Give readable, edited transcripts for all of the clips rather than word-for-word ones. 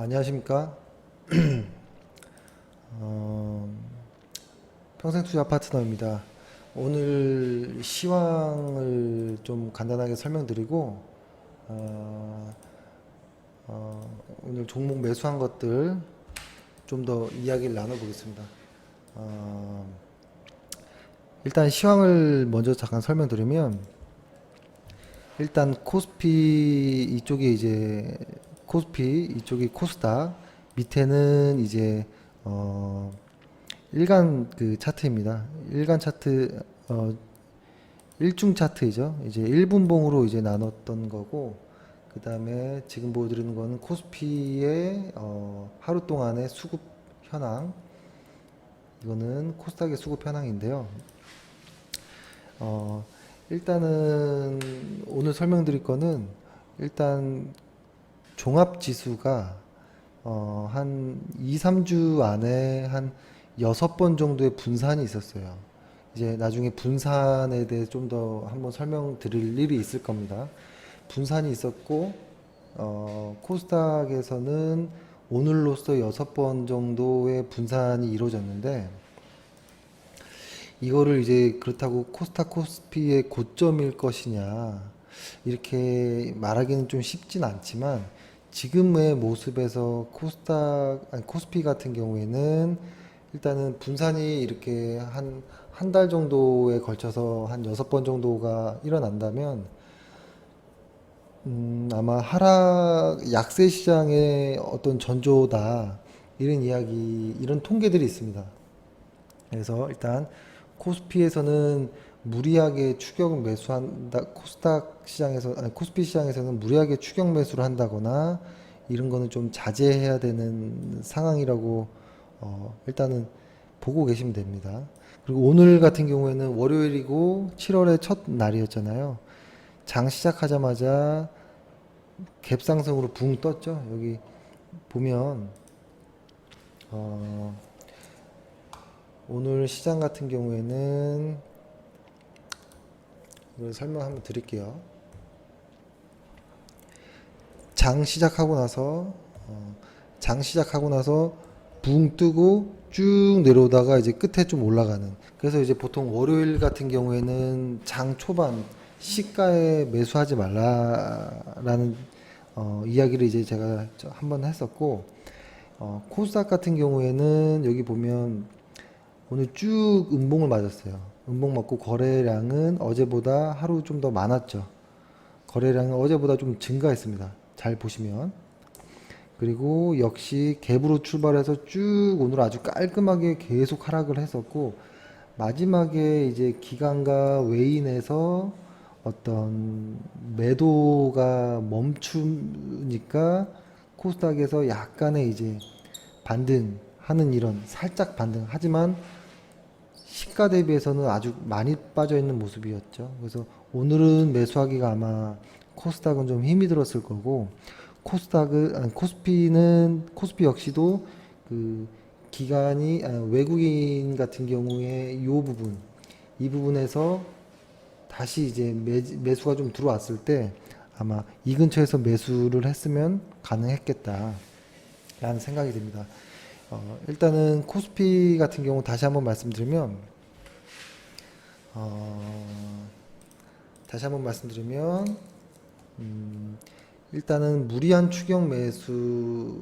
안녕하십니까. 어, 평생투자 파트너입니다. 오늘 시황을 좀 간단하게 설명드리고 어, 오늘 종목 매수한 것들 좀 더 이야기를 나눠보겠습니다. 어, 일단 시황을 먼저 잠깐 설명드리면, 일단 코스피 이쪽이 이제 코스피 이쪽이 코스닥, 밑에는 이제 어 일간 그 차트입니다. 일간 차트, 일중 차트이죠. 이제 1분봉으로 이제 나눴던 거고, 그 다음에 지금 보여드리는 거는 코스피의 하루 동안의 수급 현황. 이거는 코스닥의 수급 현황인데요. 어, 일단은 오늘 설명드릴 거는, 일단 종합 지수가 한 2, 3주 안에 한 6번 정도의 분산이 있었어요. 이제 나중에 분산에 대해 좀 더 한번 설명드릴 일이 있을 겁니다. 분산이 있었고, 코스닥에서는 오늘로써 6번 정도의 분산이 이루어졌는데, 이거를 이제 그렇다고 코스닥 코스피의 고점일 것이냐 이렇게 말하기는 좀 쉽진 않지만, 지금의 모습에서 코스닥 아니 코스피 같은 경우에는 일단은 분산이 이렇게 한 달 정도에 걸쳐서 한 6번 정도가 일어난다면, 아마 하락 약세 시장의 어떤 전조다, 이런 이야기, 이런 통계들이 있습니다. 그래서 일단 코스피에서는 무리하게 추격 매수한다, 코스닥 시장에서 아니 코스피 시장에서는 무리하게 추격 매수를 한다거나 이런 거는 좀 자제해야 되는 상황이라고 일단은 보고 계시면 됩니다. 그리고 오늘 같은 경우에는 월요일이고 7월의 첫 날이었잖아요. 장 시작하자마자 갭상승으로 붕 떴죠. 여기 보면 어, 오늘 시장 같은 경우에는 이걸 설명 한번 드릴게요. 장 시작하고 나서 장 시작하고 나서 붕 뜨고 쭉 내려오다가 이제 끝에 좀 올라가는. 그래서 이제 보통 월요일 같은 경우에는 장 초반 시가에 매수하지 말라라는 이야기를 이제 제가 한번 했었고, 코스닥 같은 경우에는 여기 보면 오늘 쭉 음봉을 맞았어요. 음봉 맞고 거래량은 어제보다 하루 좀 더 많았죠. 거래량은 어제보다 좀 증가했습니다. 잘 보시면. 그리고 역시 갭으로 출발해서 쭉 오늘 아주 깔끔하게 계속 하락을 했었고, 마지막에 이제 기관과 외인에서 어떤 매도가 멈추니까 코스닥에서 약간의 이제 반등하는, 이런 살짝 반등, 하지만 시가 대비해서는 아주 많이 빠져 있는 모습이었죠. 그래서 오늘은 매수하기가 아마 코스닥은 좀 힘이 들었을 거고, 코스닥은 아니, 코스피 역시도 그 기관이 외국인 같은 경우에 이 부분에서 다시 이제 매수가 좀 들어왔을 때 아마 이 근처에서 매수를 했으면 가능했겠다 라는 생각이 듭니다. 일단은 코스피 같은 경우 다시 한번 말씀드리면, 어, 다시 한번 말씀드리면, 일단은 무리한 추격 매수는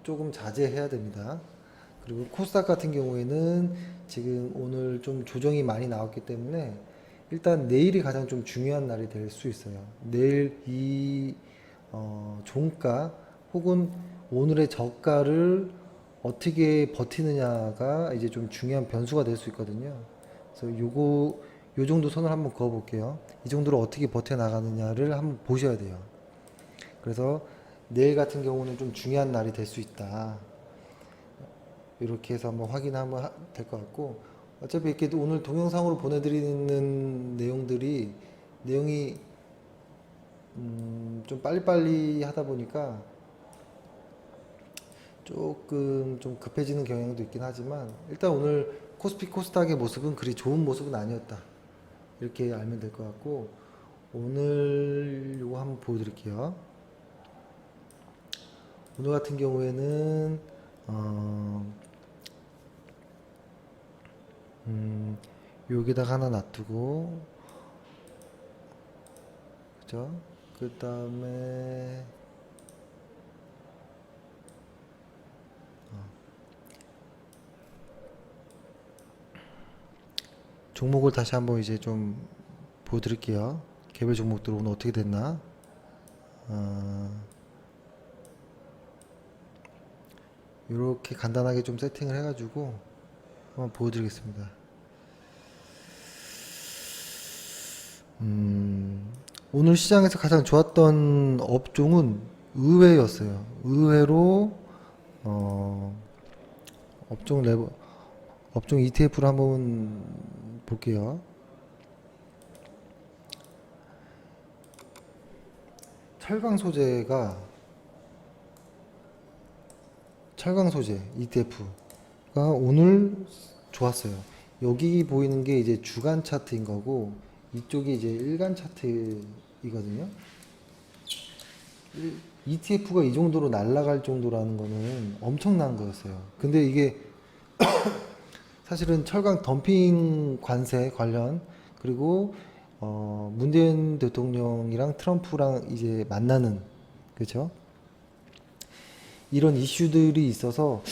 조금 자제해야 됩니다. 그리고 코스닥 같은 경우에는 지금 오늘 좀 조정이 많이 나왔기 때문에 일단 내일이 가장 좀 중요한 날이 될 수 있어요. 내일 이 종가 혹은 오늘의 저가를 어떻게 버티느냐가 이제 좀 중요한 변수가 될 수 있거든요. 그래서 요 정도 선을 한번 그어 볼게요. 이 정도로 어떻게 버텨 나가느냐를 한번 보셔야 돼요. 그래서 내일 같은 경우는 좀 중요한 날이 될 수 있다. 이렇게 해서 한번 확인하면 될 것 같고, 어차피 이렇게 오늘 동영상으로 보내드리는 내용이 좀 빨리빨리 하다 보니까 조금 좀 급해지는 경향도 있긴 하지만, 일단 오늘 코스피 코스닥의 모습은 그리 좋은 모습은 아니었다, 이렇게 알면 될 것 같고, 오늘 요거 한번 보여드릴게요. 오늘 같은 경우에는 여기다가 하나 놔두고, 그죠? 그 다음에 종목을 다시 한번 이제 좀 보여드릴게요. 개별 종목들 오늘 어떻게 됐나? 이렇게 간단하게 좀 세팅을 해가지고 한번 보여드리겠습니다. 오늘 시장에서 가장 좋았던 업종은 의외였어요. 의외로 업종 레버 업종 ETF를 한번 볼게요. 철강 소재 ETF가 오늘 좋았어요. 여기 보이는 게 이제 주간 차트인 거고 이쪽이 이제 일간 차트이거든요. ETF가 이 정도로 날아갈 정도라는 거는 엄청난 거였어요. 근데 이게 사실은 철강 덤핑 관세 관련 그리고 문재인 대통령이랑 트럼프랑 이제 만나는 그죠? 이런 이슈들이 있어서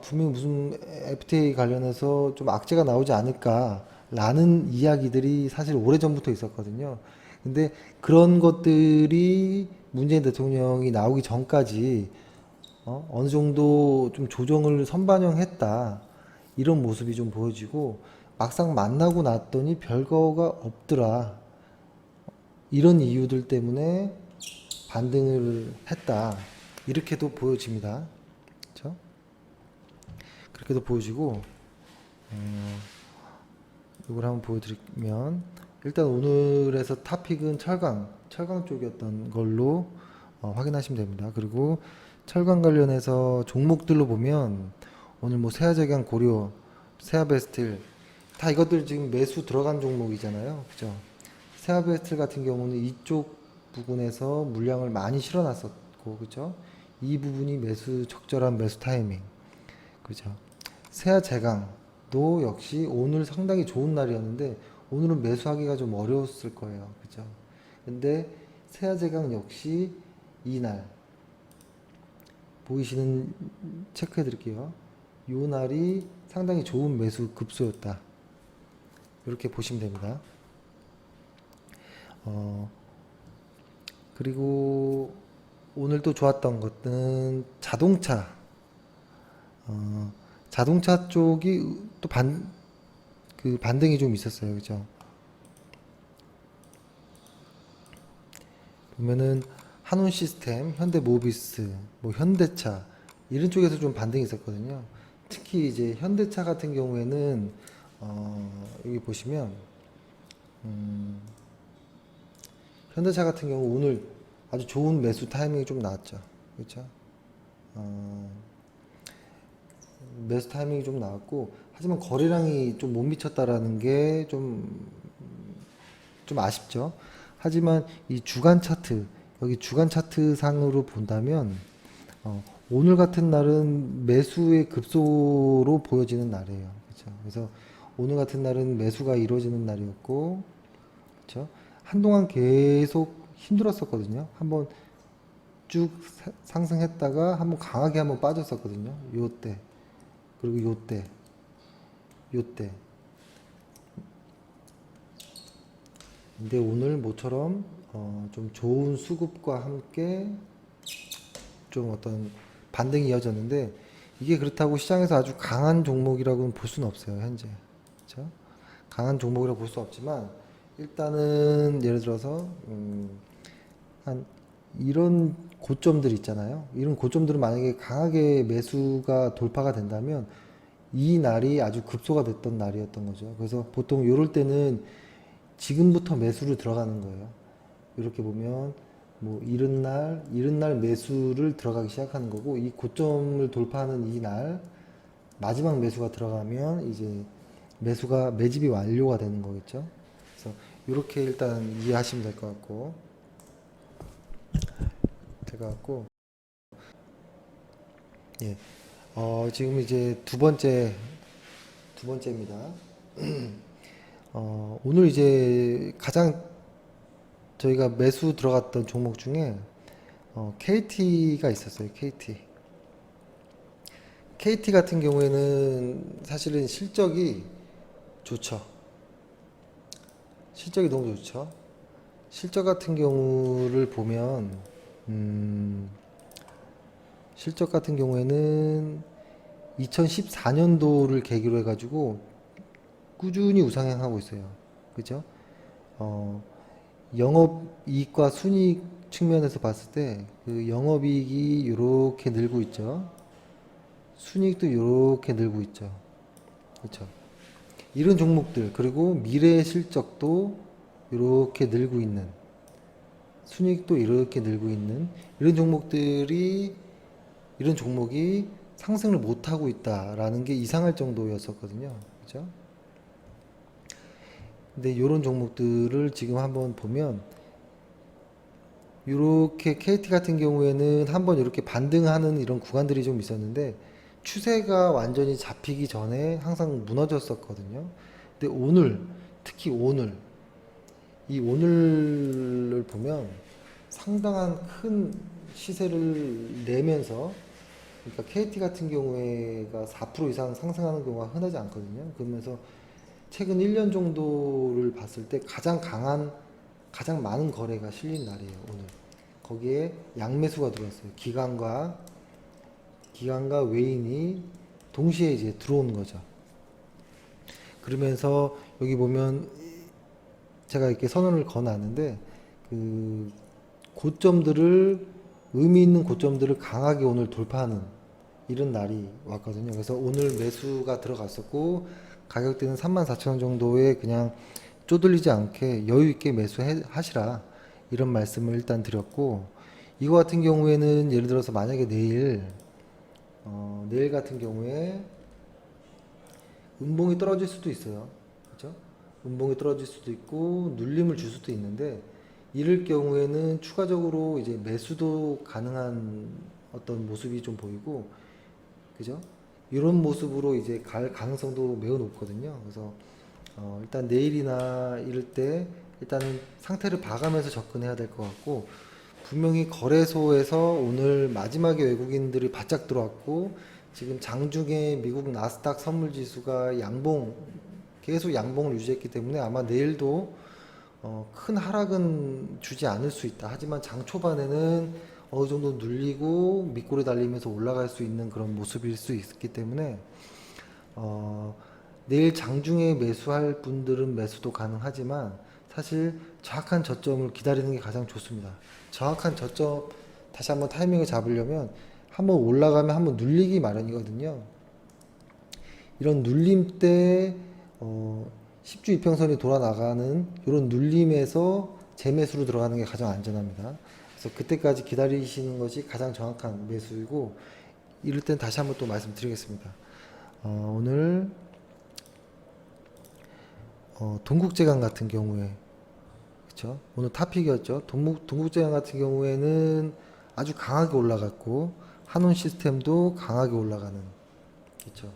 분명히 무슨 FTA 관련해서 좀 악재가 나오지 않을까라는 이야기들이 사실 오래전부터 있었거든요. 근데 그런 것들이 문재인 대통령이 나오기 전까지 어느 정도 좀 조정을 선반영했다. 이런 모습이 좀 보여지고 막상 만나고 났더니 별거가 없더라. 이런 이유들 때문에 반등을 했다. 이렇게도 보여집니다. 그렇죠? 그렇게도 보여지고 이걸 한번 보여드리면 일단 오늘에서 탑픽은 철강 쪽이었던 걸로 확인하시면 됩니다. 그리고 철강 관련해서 종목들로 보면 오늘 뭐 세아제강, 고려, 세아베스틸 다 이것들 지금 매수 들어간 종목이잖아요. 그죠? 세아베스틸 같은 경우는 이쪽 부분에서 물량을 많이 실어놨었고, 그죠? 이 부분이 적절한 매수 타이밍. 그죠? 세아제강도 역시 오늘 상당히 좋은 날이었는데, 오늘은 매수하기가 좀 어려웠을 거예요. 그죠? 근데 세아제강 역시 이날, 보이시는 체크해 드릴게요. 이 날이 상당히 좋은 매수 급소였다. 이렇게 보시면 됩니다. 그리고 오늘 또 좋았던 것은 자동차 쪽이 또 반등이 좀 있었어요. 그죠? 보면은 한온 시스템, 현대모비스, 뭐 현대차 이런 쪽에서 좀 반등이 있었거든요. 특히 이제 현대차 같은 경우에는 여기 보시면 현대차 같은 경우 오늘 아주 좋은 매수 타이밍이 좀 나왔죠. 그렇죠? 매수 타이밍이 좀 나왔고 하지만 거래량이 좀 못 미쳤다라는 게 좀 아쉽죠. 하지만 이 주간 차트 여기 주간 차트 상으로 본다면 오늘 같은 날은 매수의 급소로 보여지는 날이에요. 그렇죠? 그래서 오늘 같은 날은 매수가 이루어지는 날이었고, 그렇죠? 한동안 계속 힘들었었거든요. 한번 쭉 상승했다가 한번 강하게 한번 빠졌었거든요. 요때 그리고 요때. 근데 오늘 모처럼 좀 좋은 수급과 함께 좀 어떤 반등이 이어졌는데 이게 그렇다고 시장에서 아주 강한 종목이라고는 볼 수는 없어요. 현재. 그렇죠? 강한 종목이라고 볼 수 없지만 일단은 예를 들어서 한 이런 고점들 있잖아요. 이런 고점들은 만약에 강하게 매수가 돌파가 된다면 이 날이 아주 급소가 됐던 날이었던 거죠. 그래서 보통 이럴 때는 지금부터 매수를 들어가는 거예요. 이렇게 보면 뭐 이른 날 매수를 들어가기 시작하는 거고 이 고점을 돌파하는 이 날 마지막 매수가 들어가면 이제 매집이 완료가 되는 거겠죠. 그래서 이렇게 일단 이해하시면 될 것 같고 예. 지금 이제 두 번째입니다. 오늘 이제 가장 저희가 매수 들어갔던 종목 중에 KT가 있었어요. KT 같은 경우에는 사실은 실적이 좋죠. 실적이 너무 좋죠. 실적 같은 경우를 보면 실적 같은 경우에는 2014년도를 계기로 해가지고 꾸준히 우상향하고 있어요. 그죠? 어, 영업이익과 순이익 측면에서 봤을 때 그 영업이익이 이렇게 늘고 있죠. 순이익도 이렇게 늘고 있죠. 그렇죠? 이런 종목들 그리고 미래 실적도 이렇게 늘고 있는 순이익도 이렇게 늘고 있는 이런 종목이 상승을 못 하고 있다라는 게 이상할 정도였었거든요. 그죠? 근데 이런 종목들을 지금 한번 보면 이렇게 KT 같은 경우에는 한번 이렇게 반등하는 이런 구간들이 좀 있었는데 추세가 완전히 잡히기 전에 항상 무너졌었거든요. 근데 특히 오늘을 보면 상당한 큰 시세를 내면서 그러니까 KT 같은 경우에가 4% 이상 상승하는 경우가 흔하지 않거든요. 그러면서 최근 1년 정도를 봤을 때 가장 많은 거래가 실린 날이에요, 오늘. 거기에 양매수가 들어왔어요. 기관과 외인이 동시에 이제 들어오는 거죠. 그러면서 여기 보면 제가 이렇게 선언을 거놨는데 그 의미 있는 고점들을 강하게 오늘 돌파하는 이런 날이 왔거든요. 그래서 오늘 매수가 들어갔었고 가격대는 34,000원 정도에 그냥 쪼들리지 않게 여유 있게 매수하시라 이런 말씀을 일단 드렸고 이거 같은 경우에는 예를 들어서 만약에 내일 같은 경우에 음봉이 떨어질 수도 있어요. 그렇죠? 음봉이 떨어질 수도 있고 눌림을 줄 수도 있는데 이럴 경우에는 추가적으로 이제 매수도 가능한 어떤 모습이 좀 보이고 그죠? 이런 모습으로 이제 갈 가능성도 매우 높거든요. 그래서 일단 내일이나 이럴 때 일단은 상태를 봐가면서 접근해야 될 것 같고 분명히 거래소에서 오늘 마지막에 외국인들이 바짝 들어왔고 지금 장중에 미국 나스닥 선물 지수가 계속 양봉을 유지했기 때문에 아마 내일도 큰 하락은 주지 않을 수 있다. 하지만 장 초반에는 어느 정도 눌리고 밑골이 달리면서 올라갈 수 있는 그런 모습일 수 있기 때문에 내일 장중에 매수할 분들은 매수도 가능하지만 사실 정확한 저점을 기다리는 게 가장 좋습니다. 정확한 저점 다시 한번 타이밍을 잡으려면 한번 올라가면 한번 눌리기 마련이거든요. 이런 눌림 때 10주 이평선이 돌아 나가는 이런 눌림에서 재매수로 들어가는 게 가장 안전합니다. 그래서 그때까지 기다리시는 것이 가장 정확한 매수이고 이럴 땐 다시 한번 또 말씀드리겠습니다. 오늘 동국제강 같은 경우에 그렇죠? 오늘 탑픽이었죠. 동국제강 같은 경우에는 아주 강하게 올라갔고 한온 시스템도 강하게 올라가는 그렇죠.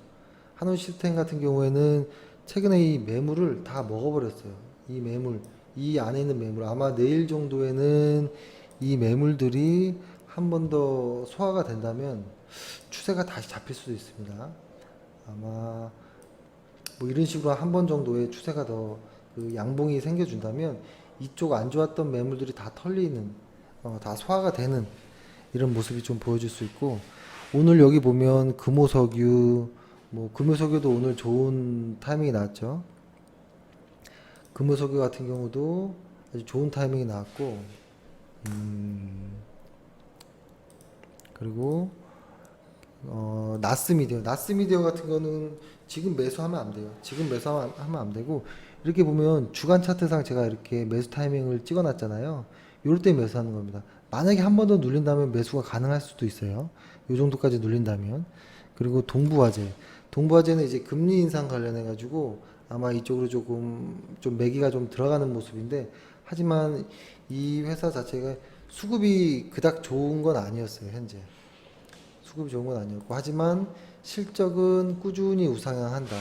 한온 시스템 같은 경우에는 최근에 이 매물을 다 먹어버렸어요. 이 안에 있는 매물 아마 내일 정도에는 이 매물들이 한 번 더 소화가 된다면 추세가 다시 잡힐 수도 있습니다. 아마 뭐 이런 식으로 한 번 정도의 추세가 더 그 양봉이 생겨준다면 이쪽 안 좋았던 매물들이 다 털리는 다 소화가 되는 이런 모습이 좀 보여줄 수 있고 오늘 여기 보면 금호석유도 오늘 좋은 타이밍이 나왔죠. 금호석유 같은 경우도 아주 좋은 타이밍이 나왔고 그리고 나스미디어 같은 거는 지금 매수하면 안 돼요. 지금 매수하면 안 되고 이렇게 보면 주간 차트상 제가 이렇게 매수 타이밍을 찍어 놨잖아요. 이럴 때 매수하는 겁니다. 만약에 한 번 더 눌린다면 매수가 가능할 수도 있어요. 이 정도까지 눌린다면. 그리고 동부화재는 이제 금리 인상 관련해 가지고 아마 이쪽으로 좀 매기가 좀 들어가는 모습인데 하지만 이 회사 자체가 수급이 그닥 좋은 건 아니었어요. 현재 수급이 좋은 건 아니었고, 하지만 실적은 꾸준히 우상향한다.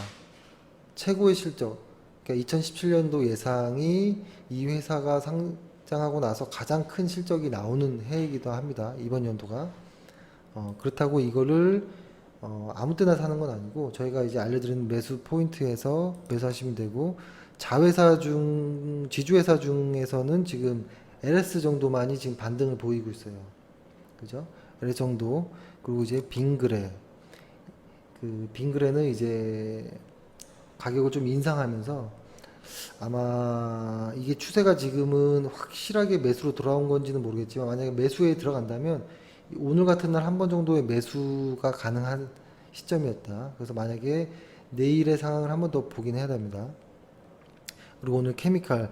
최고의 실적, 그러니까 2017년도 예상이 이 회사가 상장하고 나서 가장 큰 실적이 나오는 해이기도 합니다. 이번 연도가. 그렇다고 이거를 아무 때나 사는 건 아니고, 저희가 이제 알려드리는 매수 포인트에서 매수하시면 되고, 지주회사 중에서는 지금 LS 정도만이 지금 반등을 보이고 있어요. 그죠? LS 정도. 그리고 이제 빙그레. 그 빙그레는 이제 가격을 좀 인상하면서 아마 이게 추세가 지금은 확실하게 매수로 돌아온 건지는 모르겠지만, 만약에 매수에 들어간다면 오늘 같은 날 한 번 정도의 매수가 가능한 시점이었다. 그래서 만약에 내일의 상황을 한 번 더 보긴 해야 됩니다. 그리고 오늘 케미칼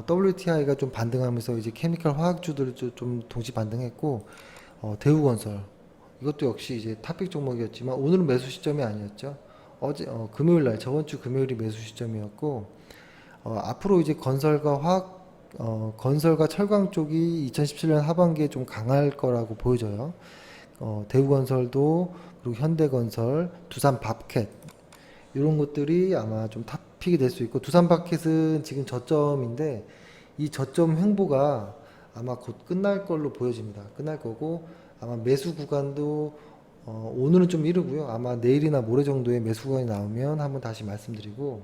WTI가 좀 반등하면서 이제 케미칼 화학주들 좀 동시 반등했고, 대우건설 이것도 역시 이제 탑픽 종목이었지만 오늘은 매수 시점이 아니었죠. 어제 금요일 날, 저번 주 금요일이 매수 시점이었고, 앞으로 이제 건설과 철강 쪽이 2017년 하반기에 좀 강할 거라고 보여져요. 대우건설도, 그리고 현대건설, 두산밥켓 이런 것들이 아마 좀 탑픽이 될 수 있고, 두산밥켓은 지금 저점인데 이 저점 횡보가 아마 곧 끝날 걸로 보여집니다. 끝날 거고, 아마 매수 구간도 오늘은 좀 이르고요. 아마 내일이나 모레 정도에 매수 구간이 나오면 한번 다시 말씀드리고,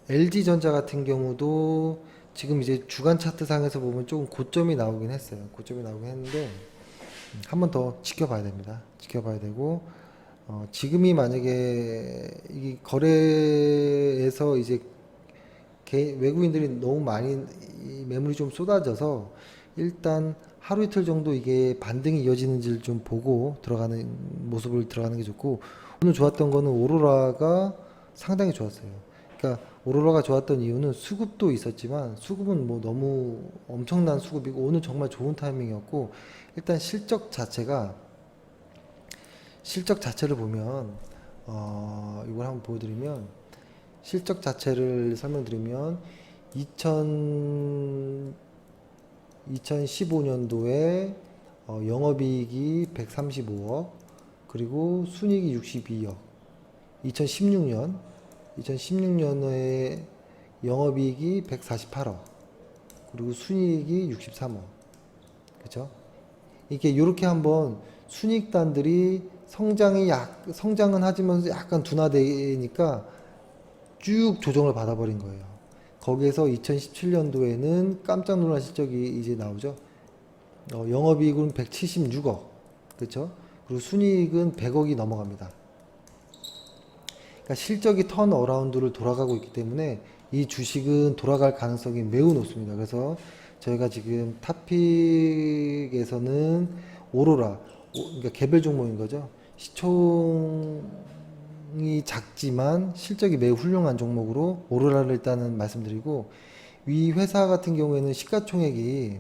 LG전자 같은 경우도 지금 이제 주간 차트 상에서 보면 조금 고점이 나오긴 했어요. 고점이 나오긴 했는데 한번 더 지켜봐야 됩니다. 지켜봐야 되고, 지금이 만약에 이 거래에서 이제 외국인들이 너무 많이 이 매물이 좀 쏟아져서 일단 하루 이틀 정도 이게 반등이 이어지는지를 좀 보고 들어가는 모습을 들어가는 게 좋고, 오늘 좋았던 거는 오로라가 상당히 좋았어요. 그러니까 오로라가 좋았던 이유는 수급도 있었지만, 수급은 뭐 너무 엄청난 수급이고 오늘 정말 좋은 타이밍이었고, 일단 실적 자체를 보면 이걸 한번 보여드리면, 실적 자체를 설명드리면 2015년도에 영업이익이 135억, 그리고 순이익이 62억. 2016년에 영업이익이 148억, 그리고 순이익이 63억. 그죠? 이게 이렇게 한번 순이익단들이 성장은 하지만 약간 둔화되니까 쭉 조정을 받아버린 거예요. 거기에서 2017년도에는 깜짝 놀란 실적이 이제 나오죠. 영업이익은 176억, 그렇죠? 그리고 순이익은 100억이 넘어갑니다. 그러니까 실적이 턴 어라운드를 돌아가고 있기 때문에 이 주식은 돌아갈 가능성이 매우 높습니다. 그래서 저희가 지금 탑픽에서는 오로라, 그러니까 개별 종목인 거죠. 시총이 작지만 실적이 매우 훌륭한 종목으로 오로라를 일단은 말씀드리고, 이 회사 같은 경우에는 시가총액이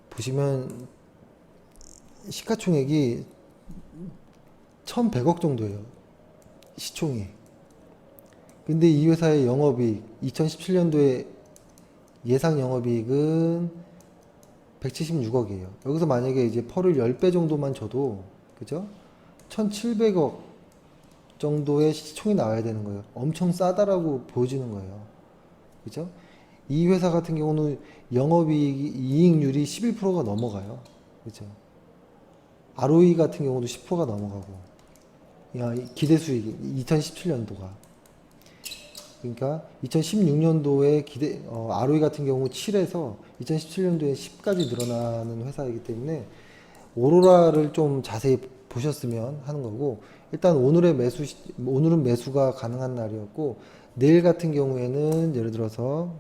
보시면 시가총액이 1100억 정도예요. 시총이. 근데 이 회사의 영업이익 2017년도에 예상 영업이익은 176억이에요. 여기서 만약에 이제 펄을 10배 정도만 줘도, 그죠? 1700억 정도의 시총이 나와야 되는 거예요. 엄청 싸다라고 보여지는 거예요. 그죠? 이 회사 같은 경우는 이익률이 11%가 넘어가요. 그죠? ROE 같은 경우도 10%가 넘어가고, 기대 수익이 2017년도가. 그러니까 2016년도에 ROE 같은 경우 7에서 2017년도에 10까지 늘어나는 회사이기 때문에 오로라를 좀 자세히 보셨으면 하는 거고, 일단 오늘은 매수가 가능한 날이었고, 내일 같은 경우에는 예를 들어서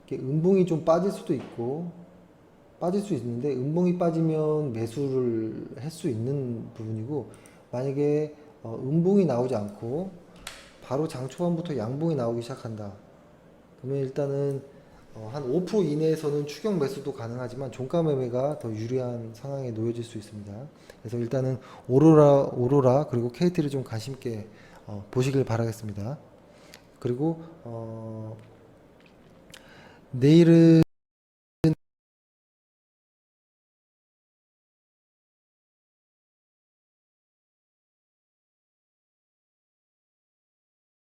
이렇게 음봉이 좀 빠질 수도 있고, 빠질 수 있는데 음봉이 빠지면 매수를 할 수 있는 부분이고, 만약에 음봉이 나오지 않고 바로 장 초반부터 양봉이 나오기 시작한다, 그러면 일단은 한 5% 이내에서는 추격 매수도 가능하지만 종가 매매가 더 유리한 상황에 놓여질 수 있습니다. 그래서 일단은 오로라 그리고 KT를 좀 관심 있게 보시길 바라겠습니다. 그리고 내일은